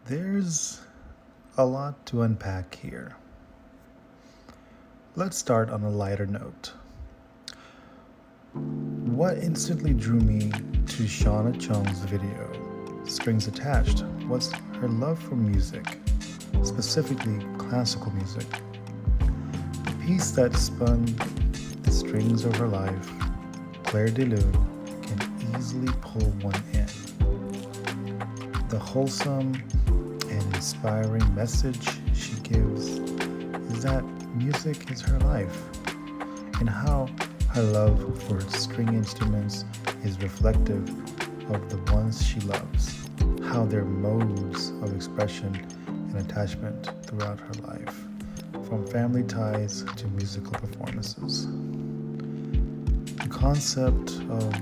There's a lot to unpack here. Let's start on a lighter note. What instantly drew me to Shauna Chung's video, Strings Attached, was her love for music, specifically classical music. The piece that spun the strings of her life, Claire de Lune, can easily pull one in. The wholesome and inspiring message she gives is that music is her life, and how her love for string instruments is reflective of the ones she loves, how their modes of expression and attachment throughout her life, from family ties to musical performances. The concept of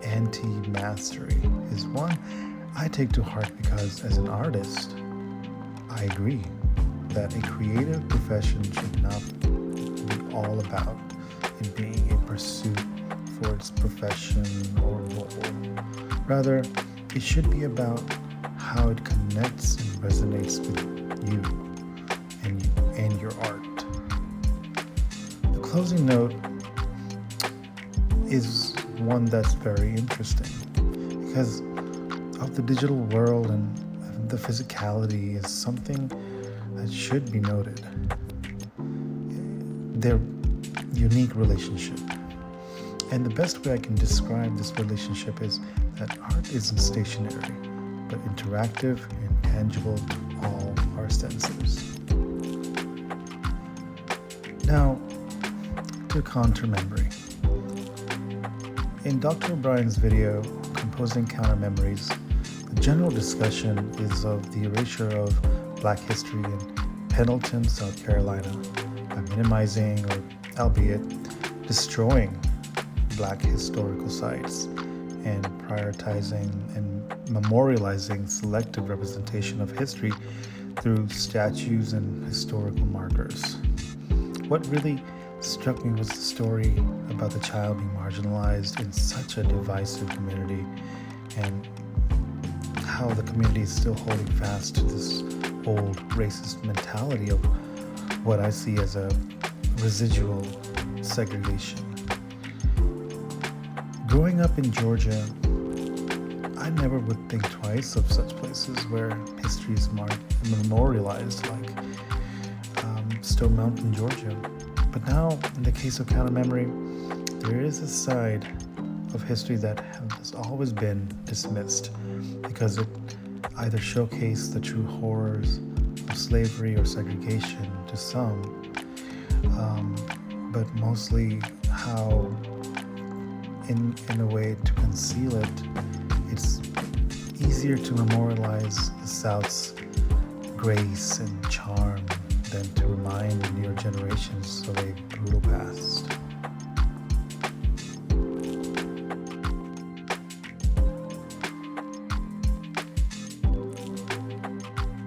anti-mastery is one I take to heart because, as an artist, I agree that a creative profession should not be all about it being a pursuit for its profession or role. Rather, it should be about how it connects and resonates with you and your art. The closing note is one that's very interesting because of the digital world, and the physicality is something that should be noted. Their unique relationship. And the best way I can describe this relationship is that art isn't stationary, but interactive and tangible to all our senses. Now, to counter memory. In Dr. O'Brien's video, Composing Counter Memories, the general discussion is of the erasure of Black history in Pendleton, South Carolina, by minimizing or albeit destroying Black historical sites and prioritizing and memorializing selective representation of history through statues and historical markers. What really struck me was the story about the child being marginalized in such a divisive community, and how the community is still holding fast to this old racist mentality of what I see as a residual segregation. Growing up in Georgia, I never would think twice of such places where history is memorialized, like Stone Mountain, Georgia. But now, in the case of counter memory, there is a side of history that has always been dismissed because it either showcased the true horrors of slavery or segregation to some, but mostly how, in a way to conceal it, it's easier to memorialize the South's grace and charm than to remind newer generations of a brutal past.